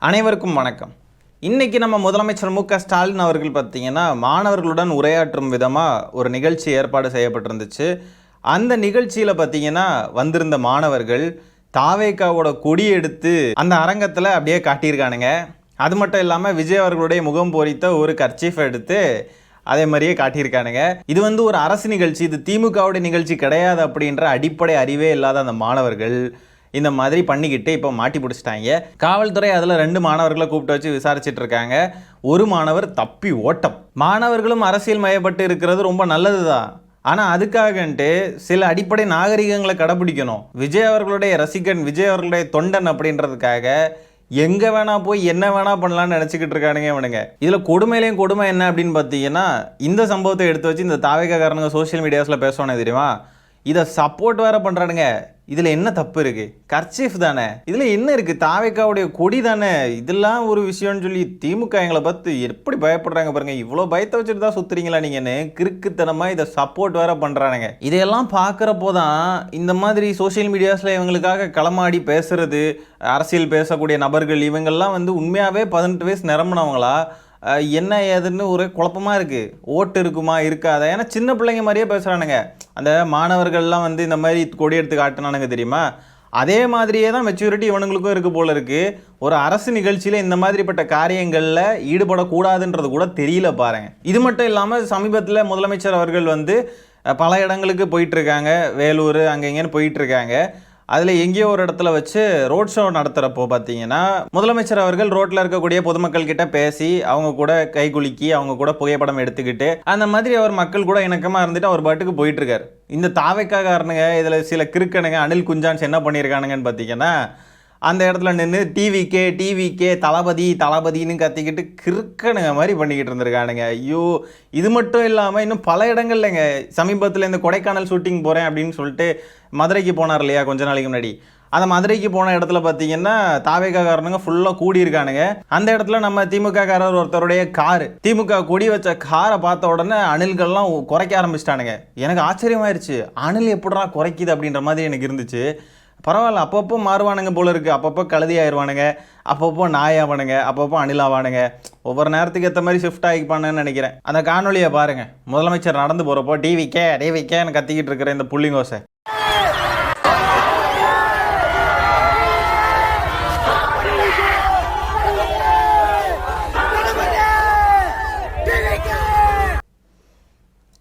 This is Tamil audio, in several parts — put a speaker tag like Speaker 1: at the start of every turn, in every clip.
Speaker 1: அனைவருக்கும் வணக்கம். இன்னைக்கு நம்ம முதலமைச்சர் ஸ்டாலின் அவர்கள் பார்த்தீங்கன்னா மாணவர்களுடன் உரையாற்றும் விதமாக ஒரு நிகழ்ச்சி ஏற்பாடு செய்யப்பட்டிருந்துச்சு. அந்த நிகழ்ச்சியில் பார்த்தீங்கன்னா வந்திருந்த மாணவர்கள் தாவேக்காவோட கொடி எடுத்து அந்த அரங்கத்தில் அப்படியே காட்டியிருக்கானுங்க. அது மட்டும் இல்லாமல் விஜய் அவர்களுடைய முகம் பொறித்த ஒரு கர்ச்சீஃப் எடுத்து அதே மாதிரியே காட்டியிருக்கானுங்க. இது ஒரு அரசு நிகழ்ச்சி, இது திமுகவுடைய நிகழ்ச்சி கிடையாது அப்படின்ற அடிப்படை அறிவே இல்லாத அந்த மாணவர்கள் இந்த மாதிரி பண்ணிக்கிட்டு இப்போ மாட்டி பிடிச்சிட்டாங்க. காவல்துறை அதில் 2 மாணவர்களை கூப்பிட்டு வச்சு விசாரிச்சுட்டு இருக்காங்க. ஒரு மாணவர் தப்பி ஓட்டம். மாணவர்களும் அரசியல் மயப்பட்டு இருக்கிறது ரொம்ப நல்லது தான். ஆனால் அதுக்காகன்ட்டு சில அடிப்படை நாகரிகங்களை கடைபிடிக்கணும். விஜய் அவர்களுடைய ரசிகன், விஜய் அவர்களுடைய தொண்டன் அப்படின்றதுக்காக எங்கே வேணா போய் என்ன வேணா பண்ணலான்னு நினச்சிக்கிட்டு இருக்கானுங்க இவனுங்க. இதில் கொடுமையிலையும் கொடுமை என்ன அப்படின்னு பார்த்தீங்கன்னா, இந்த சம்பவத்தை எடுத்து வச்சு இந்த தாவேக்காரனுங்க சோஷியல் மீடியாஸில் பேசுவானே தெரியுமா, இதை சப்போர்ட் வேறு பண்ணுறானுங்க. இதில் என்ன தப்பு இருக்குது? கர்ச்சீஃப் தானே, இதில் என்ன இருக்குது? தாவேக்காவுடைய கொடி தானே, இதெல்லாம் ஒரு விஷயம்னு சொல்லி திமுக எங்களை பார்த்து எப்படி பயப்படுறாங்க பாருங்கள். இவ்வளோ பயத்தை வச்சுட்டு தான் சுற்றுறீங்களா நீங்கன்னு கிறுக்குத்தனமாக இதை சப்போர்ட் வேறு பண்ணுறானுங்க. இதையெல்லாம் பார்க்குறப்போ தான் இந்த மாதிரி சோஷியல் மீடியாஸில் இவங்களுக்காக களமாடி பேசுகிறது, அரசியல் பேசக்கூடிய நபர்கள் இவங்கெல்லாம் உண்மையாகவே 18 வயசு நிரம்பினவங்களா என்ன ஏதுன்னு ஒரு குழப்பமாக இருக்குது. ஓட்டு இருக்குமா இருக்காதா? ஏன்னா சின்ன பிள்ளைங்க மாதிரியே பேசுகிறானுங்க. அந்த மாணவர்கள்லாம் இந்த மாதிரி கொடி எடுத்து காட்டினானுங்க தெரியுமா, அதே மாதிரியே தான் மெச்சூரிட்டி இவனுங்களுக்கும் இருக்குது போல இருக்குது. ஒரு அரசு நிகழ்ச்சியில் இந்த மாதிரிப்பட்ட காரியங்களில் ஈடுபடக்கூடாதுன்றது கூட தெரியல பாருங்க. இது மட்டும் இல்லாமல் சமீபத்தில் முதலமைச்சர் அவர்கள் பல இடங்களுக்கு போயிட்டுருக்காங்க. வேலூர் அங்கே இங்கேன்னு போயிட்டுருக்காங்க. அதில் எங்கேயோ ஒரு இடத்துல வச்சு ரோட் ஷோ நடத்துகிறப்போ பார்த்தீங்கன்னா முதலமைச்சர் அவர்கள் ரோட்டில் இருக்கக்கூடிய பொதுமக்கள் கிட்ட பேசி அவங்க கூட கை குலுக்கி அவங்க கூட புகைப்படம் எடுத்துக்கிட்டு அந்த மாதிரி அவர் மக்கள் கூட இணக்கமாக இருந்துட்டு அவர் பாட்டுக்கு போயிட்டுருக்கார். இந்த தாவேக்காரனுங்க இதில் சில கிறுக்கனுங்க அனில் குஞ்சான்ஸ் என்ன பண்ணியிருக்கானுங்கன்னு பார்த்தீங்கன்னா, அந்த இடத்துல நின்று டிவிக்கே தளபதின்னு கத்திக்கிட்டு கிறுக்கனுங்க மாதிரி பண்ணிக்கிட்டு இருந்திருக்கானுங்க. ஐயோ, இது மட்டும் இல்லாமல் இன்னும் பல இடங்கள்லங்க. சமீபத்தில் இந்த கொடைக்கானல் ஷூட்டிங் போகிறேன் அப்படின்னு சொல்லிட்டு மதுரைக்கு போனார் இல்லையா கொஞ்ச நாளைக்கு முன்னாடி, அந்த மதுரைக்கு போன இடத்துல பார்த்தீங்கன்னா தாவேக்காரனுங்க ஃபுல்லாக கூடியிருக்கானுங்க. அந்த இடத்துல நம்ம திமுககாரர் ஒருத்தருடைய திமுக கொடி வச்ச காரை பார்த்த உடனே அணில்கள்லாம் குறைக்க ஆரம்பிச்சிட்டானுங்க. எனக்கு ஆச்சரியமாயிருச்சு, அணில் எப்படா குறைக்குது அப்படின்ற மாதிரி எனக்கு இருந்துச்சு. பரவாயில்ல, அப்பப்போ மாறுவானுங்க போல இருக்குது. அப்பப்போ கழுதி ஆயிடுவானுங்க, அப்பப்போ நாயாவானுங்க, அப்பப்போ அணிலாவானுங்க. ஒவ்வொரு நேரத்துக்கு ஏற்ற மாதிரி ஷிஃப்ட் ஆகிப்பானுன்னு நினைக்கிறேன். அந்த காணொலியை பாருங்கள். முதலமைச்சர் நடந்து போகிறப்போ டிவிக்கேன்னு கத்திக்கிட்டு இருக்கிற இந்த புள்ளிங்கோசை.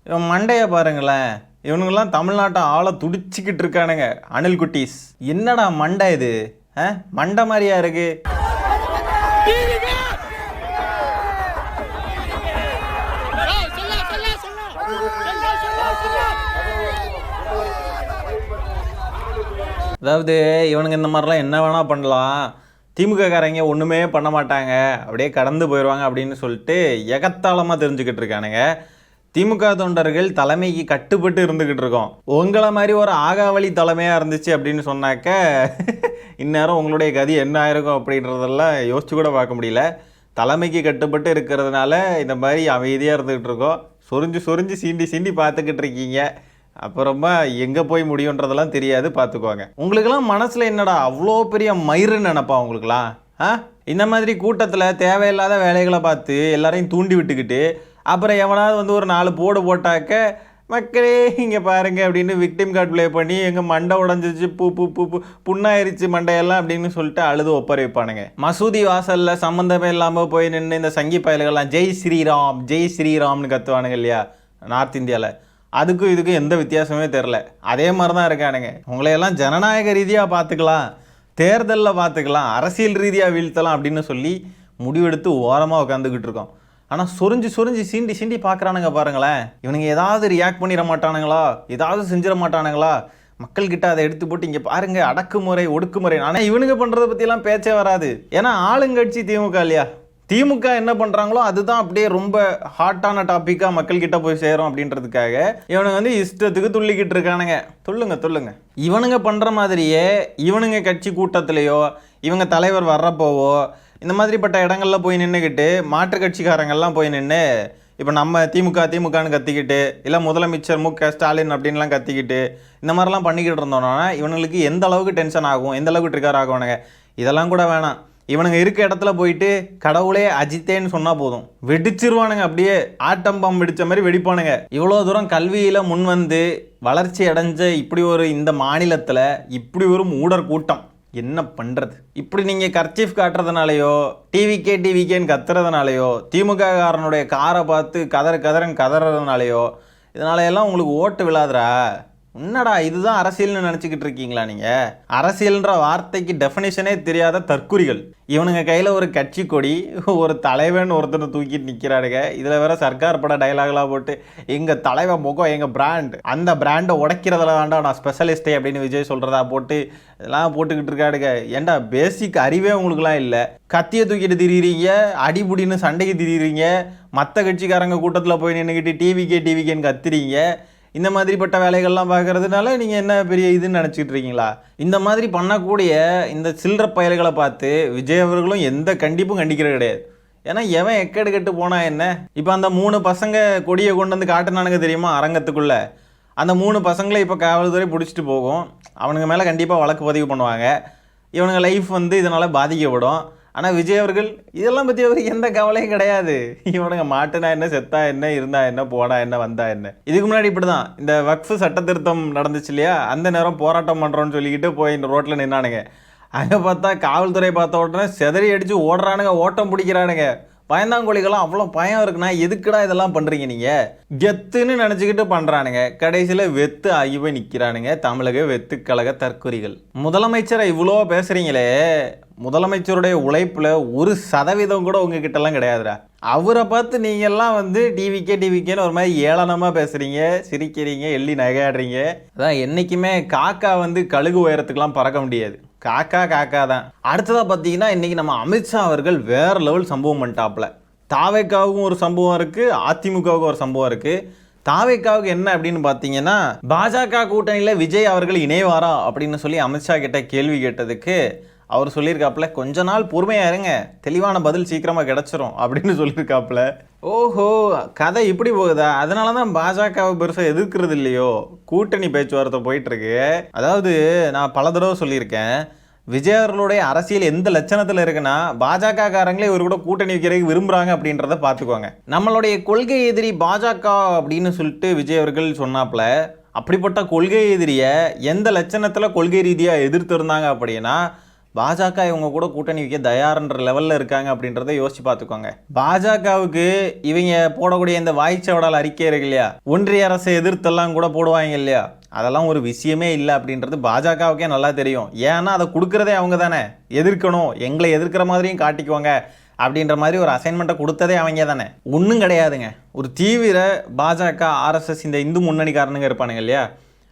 Speaker 1: இவன் மண்டையை பாருங்களேன். இவனுங்கெல்லாம் தமிழ்நாட்டை ஆளை துடிச்சிக்கிட்டு இருக்கானுங்க. அணில் குட்டீஸ், என்னடா மண்டை இது? மண்டை மாதிரியா இருக்கு. அதாவது இவனுங்க இந்த மாதிரிலாம் என்ன வேணா பண்ணலாம், திமுக காரங்க ஒன்றுமே பண்ண மாட்டாங்க, அப்படியே கடந்து போயிடுவாங்க அப்படின்னு சொல்லிட்டு எகத்தாளமாக தெரிஞ்சுக்கிட்டு இருக்கானுங்க. திமுக தொண்டர்கள் தலைமைக்கு கட்டுப்பட்டு இருந்துக்கிட்டு இருக்கோம். உங்களை மாதிரி ஒரு ஆகாவளி தலைமையாக இருந்துச்சு அப்படின்னு சொன்னாக்க இந்நேரம் உங்களுடைய கதி என்ன ஆயிருக்கும் அப்படின்றதெல்லாம் யோசிச்சு கூட பார்க்க முடியல. தலைமைக்கு கட்டுப்பட்டு இருக்கிறதுனால இந்த மாதிரி அமைதியாக இருந்துக்கிட்டு இருக்கோம். சொரிஞ்சு சீண்டி பார்த்துக்கிட்டு இருக்கீங்க. அப்புறமா எங்கே போய் முடியுன்றதெல்லாம் தெரியாது, பார்த்துக்குவாங்க. உங்களுக்கெல்லாம் மனசில் என்னடா அவ்வளோ பெரிய மயிறுன்னு நினப்பா உங்களுக்குலாம்? இந்த மாதிரி கூட்டத்தில் தேவையில்லாத வேலைகளை பார்த்து எல்லாரையும் தூண்டி விட்டுக்கிட்டு அப்புறம் எவனாவது ஒரு 4 போடு போட்டாக்க மக்களே இங்கே பாருங்க அப்படின்னு விக்டிம் கார்டு ப்ளே பண்ணி எங்கள் மண்டை உடஞ்சிச்சு புண்ணாயிருச்சு மண்டையெல்லாம் அப்படின்னு சொல்லிட்டு அழுது ஒப்பரை வைப்பானுங்க. மசூதி வாசலில் சம்மந்தமே இல்லாமல் போய் நின்று இந்த சங்கி பயல்கள்லாம் ஜெய் ஸ்ரீராம்னு கத்துவானுங்க இல்லையா நார்த் இந்தியாவில். அதுக்கும் இதுக்கும் எந்த வித்தியாசமே தெரில. அதே மாதிரி தான் இருக்கானுங்க. உங்களையெல்லாம் ஜனநாயக ரீதியாக பார்த்துக்கலாம், தேர்தலில் பார்த்துக்கலாம், அரசியல் ரீதியாக வீழ்த்தலாம் அப்படின்னு சொல்லி முடிவெடுத்து ஓரமாக உட்காந்துக்கிட்டு இருக்கோம். ஆனால் சொரிஞ்சு சீண்டி பார்க்குறானுங்க பாருங்களேன். இவனுங்க ஏதாவது ரியாக்ட் பண்ணிட மாட்டானுங்களா, ஏதாவது செஞ்சிட மாட்டானுங்களா, மக்கள்கிட்ட அதை எடுத்து போட்டு இங்கே பாருங்க அடக்குமுறை ஒடுக்குமுறை. ஆனால் இவனுங்க பண்ணுறதை பற்றியெல்லாம் பேச்சே வராது. ஏன்னா ஆளுங்கட்சி திமுக இல்லையா, திமுக என்ன பண்ணுறாங்களோ அதுதான் அப்படியே ரொம்ப ஹாட்டான டாப்பிக்காக மக்கள்கிட்ட போய் சேரும் அப்படின்றதுக்காக இவனுங்க இஷ்டத்துக்கு துள்ளிக்கிட்டு இருக்கானுங்க. சொல்லுங்க இவனுங்க பண்ணுற மாதிரியே இவனுங்க கட்சி கூட்டத்திலேயோ இவங்க தலைவர் வர்றப்போவோ இந்த மாதிரிப்பட்ட இடங்கள்ல போய் நின்றுக்கிட்டு மாற்று கட்சிக்காரங்கள்லாம் போய் நின்று இப்போ நம்ம திமுகன்னு கத்திக்கிட்டு இல்லை முதலமைச்சர் ஸ்டாலின் அப்படின்லாம் கத்திக்கிட்டு இந்த மாதிரிலாம் பண்ணிக்கிட்டு இருந்தோம்னா இவனுங்களுக்கு எந்த அளவுக்கு டென்ஷன் ஆகும், எந்த அளவுக்கு ட்ரிகர் ஆகுவானுங்க. இதெல்லாம் கூட வேணாம். இவனுங்க இருக்க இடத்துல போயிட்டு கடவுளே அஜித்தேன்னு சொன்னா போதும், வெடிச்சிருவானுங்க. அப்படியே ஆட்டம் பாம்பு வெடிச்ச மாதிரி வெடிப்பானுங்க. இவ்வளோ தூரம் கல்வியில முன் வந்து வளர்ச்சி அடைஞ்ச இப்படி ஒரு இந்த மாநிலத்தில் இப்படி ஒரு மூடர் கூட்டம் என்ன பண்றது? இப்படி நீங்க கர்ச்சீஃப் காட்டுறதுனாலயோ டிவிகேன்னு கத்துறதுனாலயோ திமுக காரனுடைய காரை பார்த்து கதறன்னு கதறதுனாலயோ இதனால எல்லாம் உங்களுக்கு ஓட்டு விழாதுரா. என்னடா இதுதான் அரசியல்னு நினச்சிக்கிட்டு இருக்கீங்களா நீங்கள்? அரசியல்ன்ற வார்த்தைக்கு டெஃபினேஷனே தெரியாத தற்குறிகள். இவனுங்க கையில் ஒரு கட்சி கொடி, ஒரு தலைவன் ஒருத்தனை தூக்கிட்டு நிற்கிறாருங்க. இதில் வேற சர்க்கார் பட டைலாக்லாம் போட்டு எங்கள் தலைவன் முகம் எங்கள் பிராண்ட், அந்த பிராண்டை உடைக்கிறதுல வேண்டாம் நான் ஸ்பெஷலிஸ்டே அப்படின்னு விஜய் சொல்கிறதா போட்டு இதெல்லாம் போட்டுக்கிட்டு இருக்காடுங்க. ஏன்டா பேசிக் அறிவே உங்களுக்குலாம் இல்லை? கத்தியை தூக்கிட்டு திரியிறீங்க, அடிபுடின்னு சண்டைக்கு திரியிறீங்க, மற்ற கட்சிக்காரங்க கூட்டத்தில் போய் நின்றுக்கிட்டு டிவிகேன்னு கத்துறீங்க. இந்த மாதிரிப்பட்ட வேலைகள்லாம் பார்க்கறதுனால நீங்கள் என்ன பெரிய இதுன்னு நினச்சிக்கிட்டு இருக்கீங்களா? இந்த மாதிரி பண்ணக்கூடிய இந்த சில்லற பயல்களை பார்த்து விஜய் அவர்களும் எந்த கண்டிப்பும் கண்டிக்கிறது கிடையாது. ஏன்னா எவன் எக்கெடு கெட்டு போனா என்ன? இப்போ அந்த 3 பசங்க கொடியை கொண்டு வந்து காட்டுனானுங்க தெரியுமா அரங்கத்துக்குள்ளே? அந்த 3 பசங்களை இப்போ காவல்துறை பிடிச்சிட்டு போகும். அவனுங்க மேலே கண்டிப்பாக வழக்கு பதிவு பண்ணுவாங்க. இவனுங்க லைஃப் வந்து இதனால் பாதிக்கப்படும். ஆனால் விஜய் அவர்கள் இதெல்லாம் பற்றி அவருக்கு எந்த கவலையும் கிடையாது. இவனுங்க மாட்டுனா என்ன, செத்தா என்ன, இருந்தா என்ன, போனா என்ன, வந்தா என்ன. இதுக்கு முன்னாடி இப்படி தான் இந்த வக்ஃப் சட்ட திருத்தம் நடந்துச்சு இல்லையா? அந்த நேரம் போராட்டம் பண்ணுறோன்னு சொல்லிக்கிட்டு போய் இந்த ரோட்டில் நின்னானுங்க. அங்கே பார்த்தா காவல்துறை பார்த்த உடனே செதறி அடித்து ஓடுறானுங்க, ஓட்டம் பிடிக்கிறானுங்க. பயந்தாங்கோழிகளாம் அவ்வளோ பயம் இருக்குண்ணா. எதுக்குடா இதெல்லாம் பண்ணுறீங்க நீங்கள்? கெத்துன்னு நினச்சிக்கிட்டு பண்ணுறானுங்க. கடைசியில் வெத்து ஆகி போய் நிற்கிறானுங்க தமிழக வெத்து கழக தற்குறிகள். முதலமைச்சரை இவ்வளோ பேசுகிறீங்களே, முதலமைச்சருடைய உழைப்பில் 1% கூட உங்ககிட்டலாம் கிடையாதுடா. அவரை பார்த்து நீங்கள்லாம் வந்து டிவிகேன்னு ஒரு மாதிரி ஏளனமாக பேசுகிறீங்க, சிரிக்கிறீங்க, எள்ளி நகையாடுறீங்க. அதான் என்றைக்குமே காக்கா வந்து கழுகு உயரத்துக்கெலாம் பறக்க முடியாது. காக்கா தான். அடுத்ததாக பார்த்தீங்கன்னா இன்றைக்கி நம்ம அமித்ஷா அவர்கள் வேறு லெவல் சம்பவம் பண்ணிட்டாப்புல. தாவேக்காவுக்கும் ஒரு சம்பவம் இருக்குது, அதிமுகவுக்கும் ஒரு சம்பவம் இருக்குது. தாவேக்காவுக்கு என்ன அப்படின்னு பார்த்தீங்கன்னா, பாஜக கூட்டணியில் விஜய் அவர்கள் இணைவாரா அப்படின்னு சொல்லி அமித்ஷா கிட்ட கேள்வி கேட்டதுக்கு அவர் சொல்லியிருக்காப்புல, கொஞ்ச நாள் பொறுமையாக இருங்க, தெளிவான பதில் சீக்கிரமாக கிடச்சிரும் அப்படின்னு சொல்லியிருக்காப்புல. ஓஹோ, கதை இப்படி போகுதா? அதனால தான் பாஜகவை பெருசாக எதிர்க்கிறது இல்லையோ, கூட்டணி பேச்சுவார்த்தை போயிட்டுருக்கு. அதாவது நான் பல தடவை சொல்லியிருக்கேன், விஜய் அவர்களுடைய அரசியல் எந்த லட்சணத்தில் இருக்குன்னா, பாஜக காரங்களே இவர் கூட கூட்டணி வைக்கிறதுக்கு விரும்புகிறாங்க அப்படின்றத பார்த்துக்கோங்க. நம்மளுடைய கொள்கை எதிரி பாஜக அப்படின்னு சொல்லிட்டு விஜய் அவர்கள் சொன்னாப்புல. அப்படிப்பட்ட கொள்கை எதிரியை எந்த லட்சணத்தில் கொள்கை ரீதியாக எதிர்த்து இருந்தாங்க அப்படின்னா, பாஜக இவங்க கூட கூட்டணி வைக்க தயார்ன்ற லெவலில் இருக்காங்க அப்படின்றத யோசிச்சு பார்த்துக்கோங்க. பாஜகவுக்கு இவங்க போடக்கூடிய இந்த வாய்ச்சவடால் அறிக்கை இருக்கு இல்லையா, ஒன்றிய அரசை எதிர்த்தெல்லாம் கூட போடுவாங்க இல்லையா, அதெல்லாம் ஒரு விஷயமே இல்லை அப்படின்றது பாஜகவுக்கே நல்லா தெரியும். ஏன்னா அதை கொடுக்குறதே அவங்க தானே. எதிர்க்கணும், எங்களை எதிர்க்கிற மாதிரியும் காட்டிக்குவாங்க அப்படின்ற மாதிரி ஒரு அசைன்மெண்ட்டை கொடுத்ததே அவங்க தானே. ஒன்றும் கிடையாதுங்க. ஒரு தீவிர பாஜக ஆர்எஸ்எஸ் இந்த இந்து முன்னணிக்காரனுங்க இருப்பானுங்க இல்லையா,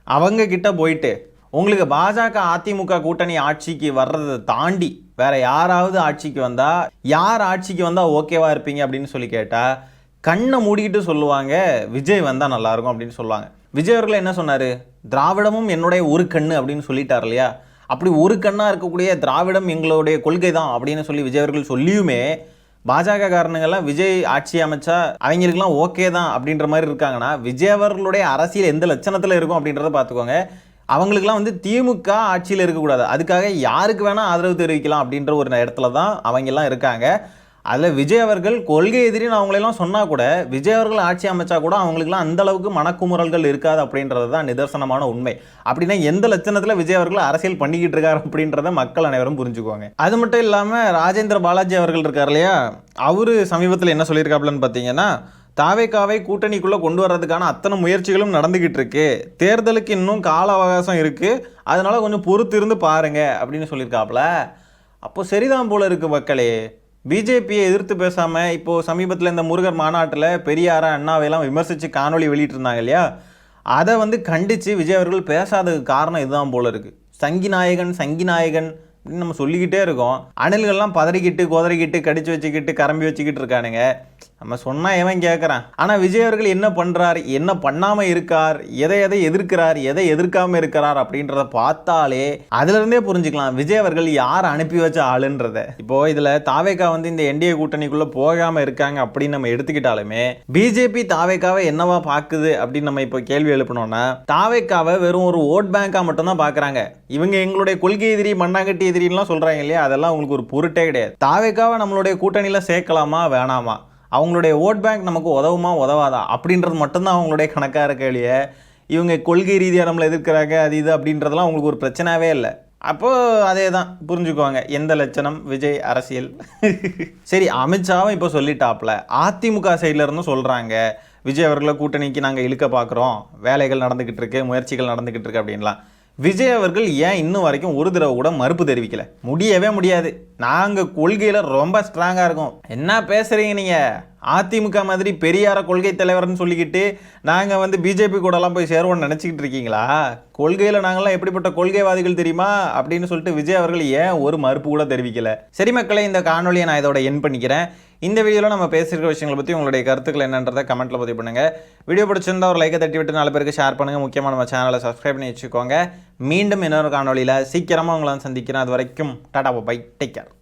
Speaker 1: அவங்க கிட்ட போயிட்டு உங்களுக்கு பாஜக அதிமுக கூட்டணி ஆட்சிக்கு வர்றதை தாண்டி வேற யாராவது ஆட்சிக்கு வந்தால், யார் ஆட்சிக்கு வந்தால் ஓகேவா இருப்பீங்க அப்படின்னு சொல்லி கேட்டால் கண்ணை மூடிக்கிட்டு சொல்லுவாங்க, விஜய் வந்தால் நல்லாயிருக்கும் அப்படின்னு சொல்லுவாங்க. விஜய் அவர்கள் என்ன சொன்னார்? திராவிடமும் என்னுடைய ஒரு கண்ணு அப்படின்னு சொல்லிட்டார் இல்லையா? அப்படி ஒரு கண்ணாக இருக்கக்கூடிய திராவிடம் எங்களுடைய கொள்கை தான் அப்படின்னு சொல்லி விஜய் அவர்கள் சொல்லியுமே பாஜக காரணங்கள்லாம் விஜய் ஆட்சி அமைச்சா அவங்களுக்குலாம் ஓகே தான் அப்படின்ற மாதிரி இருக்காங்கன்னா, விஜய் அவர்களுடைய அரசியல் எந்த லட்சணத்தில் இருக்கும் அப்படின்றத பார்த்துக்கோங்க. அவங்களுக்குலாம் வந்து திமுக ஆட்சியில் இருக்கக்கூடாது, அதுக்காக யாருக்கு வேணால் ஆதரவு தெரிவிக்கலாம் அப்படின்ற ஒரு இடத்துல தான் அவங்கெல்லாம் இருக்காங்க. அதில் விஜய் அவர்கள் கொள்கை எதிரின்னு அவங்களெல்லாம் சொன்னால் கூட, விஜய் அவர்கள் ஆட்சி அமைச்சா கூட அவங்களுக்குலாம் அந்தளவுக்கு மனக்குமுறல்கள் இருக்காது அப்படின்றது தான் நிதர்சனமான உண்மை. அப்படின்னா எந்த லட்சணத்தில் விஜய் அவர்கள் அரசியல் பண்ணிக்கிட்டு இருக்காரு அப்படின்றத மக்கள் அனைவரும் புரிஞ்சுக்குவாங்க. அது மட்டும் இல்லாமல் ராஜேந்திர பாலாஜி அவர்கள் இருக்கார் இல்லையா, அவர் சமீபத்தில் என்ன சொல்லியிருக்காப்புலன்னு பார்த்தீங்கன்னா, தாவேக்காவை கூட்டணிக்குள்ளே கொண்டு வர்றதுக்கான அத்தனை முயற்சிகளும் நடந்துக்கிட்டு இருக்கு, தேர்தலுக்கு இன்னும் கால அவகாசம் இருக்குது, அதனால் கொஞ்சம் பொறுத்து இருந்து பாருங்க அப்படின்னு சொல்லியிருக்காப்புல. அப்போ சரிதான் போல இருக்குது மக்களே. பிஜேபியை எதிர்த்து பேசாமல் இப்போது சமீபத்தில் இந்த முருகர் மாநாட்டில் பெரியாரா அண்ணாவையெல்லாம் விமர்சித்து காணொலி வெளியிட்டிருந்தாங்க இல்லையா, அதை வந்து கண்டித்து விஜய் அவர்கள் பேசாததுக்கு காரணம் இதுதான் போல இருக்குது. சங்கி நாயகன் அப்படின்னு நம்ம சொல்லிக்கிட்டே இருக்கோம். அணில்கள்லாம் பதறிக்கிட்டு கோதறிக்கிட்டு கடிச்சு வச்சுக்கிட்டு கரம்பி வச்சுக்கிட்டு இருக்கானுங்க. நம்ம சொன்னால் எவன் கேட்குறான்? ஆனால் விஜய் அவர்கள் என்ன பண்ணுறார், என்ன பண்ணாமல் இருக்கார், எதை எதிர்க்கிறார், எதை எதிர்க்காமல் இருக்கிறார் அப்படின்றத பார்த்தாலே அதிலிருந்தே புரிஞ்சுக்கலாம் விஜய் அவர்கள் யார் அனுப்பி வச்ச ஆளுன்றத. இப்போது இதில் தாவேக்கா வந்து இந்த என்டிஏ கூட்டணிக்குள்ளே போகாமல் இருக்காங்க அப்படின்னு நம்ம எடுத்துக்கிட்டாலுமே, பிஜேபி தாவேக்காவை என்னவா பார்க்குது அப்படின்னு நம்ம இப்போ கேள்வி எழுப்பினோன்னா, தாவேக்காவை வெறும் ஒரு ஓட் பேங்காக மட்டும்தான் பார்க்குறாங்க. இவங்க எங்களுடைய கொள்கை எதிரி மண்ணாங்கட்டி எதிரின்லாம் சொல்கிறாங்க இல்லையா, அதெல்லாம் அவங்களுக்கு ஒரு பொருட்டே கிடையாது. தாவேக்காவை நம்மளுடைய கூட்டணியில் சேர்க்கலாமா வேணாமா, அவங்களுடைய ஓட் பேங்க் நமக்கு உதவுமா உதவாதா அப்படின்றது மட்டும்தான் அவங்களுடைய கணக்காக இருக்க இல்லையே, இவங்க கொள்கை ரீதியாக நம்மளை எதிர்க்கிறாங்க அது இது அப்படின்றதெல்லாம் அவங்களுக்கு ஒரு பிரச்சனையாகவே இல்லை. அப்போது அதே தான் புரிஞ்சுக்குவாங்க எந்த லட்சணம் விஜய் அரசியல். சரி, அமித்ஷாவும் இப்போ சொல்லிட்டாப்ல, அதிமுக சைடில் இருந்தும் சொல்கிறாங்க விஜய் அவர்களை கூட்டணிக்கு நாங்கள் இழுக்க பார்க்குறோம், வேலைகள் நடந்துக்கிட்டு இருக்கு, முயற்சிகள் நடந்துக்கிட்டு இருக்கு அப்படின்லாம். விஜய் அவர்கள் ஏன் இன்னும் வரைக்கும் ஒரு தடவை கூட மறுப்பு தெரிவிக்கல? முடியவே முடியாது, நாங்கள் கொள்கையில் ரொம்ப ஸ்ட்ராங்காக இருக்கோம். என்ன பேசுகிறீங்க நீங்கள், அதிமுக மாதிரி பெரியார கொள்கை தலைவர்னு சொல்லிக்கிட்டு நாங்கள் வந்து பிஜேபி கூடலாம் போய் சேருவோம்னு நினச்சிக்கிட்டு இருக்கீங்களா? கொள்கையில் நாங்கள்லாம் எப்படிப்பட்ட கொள்கைவாதிகள் தெரியுமா அப்படின்னு சொல்லிட்டு விஜய் அவர்கள் ஏன் ஒரு மறுப்பு கூட தெரிவிக்கல? சரி மக்களே, இந்த காணொலியை நான் இதோட என் பண்ணிக்கிறேன். இந்த வீடியோவில் நம்ம பேசியிருக்க விஷயங்களை பற்றி உங்களுடைய கருத்துக்கள் என்னன்றதை கமெண்ட்டில் பதிவு பண்ணுங்கள். வீடியோ பிடிச்சிருந்தா ஒரு லைக்கை தட்டி விட்டு 4 பேருக்கு ஷேர் பண்ணுங்கள். முக்கியமாக நம்ம சேனலை சப்ஸ்கிரைப் பண்ணி வச்சுக்கோங்க. மீண்டும் இன்னொரு காணொலியில் சீக்கிரமாக உங்களை சந்திக்கிறேன். அது வரைக்கும் டாடா பை, டேக் கேர்.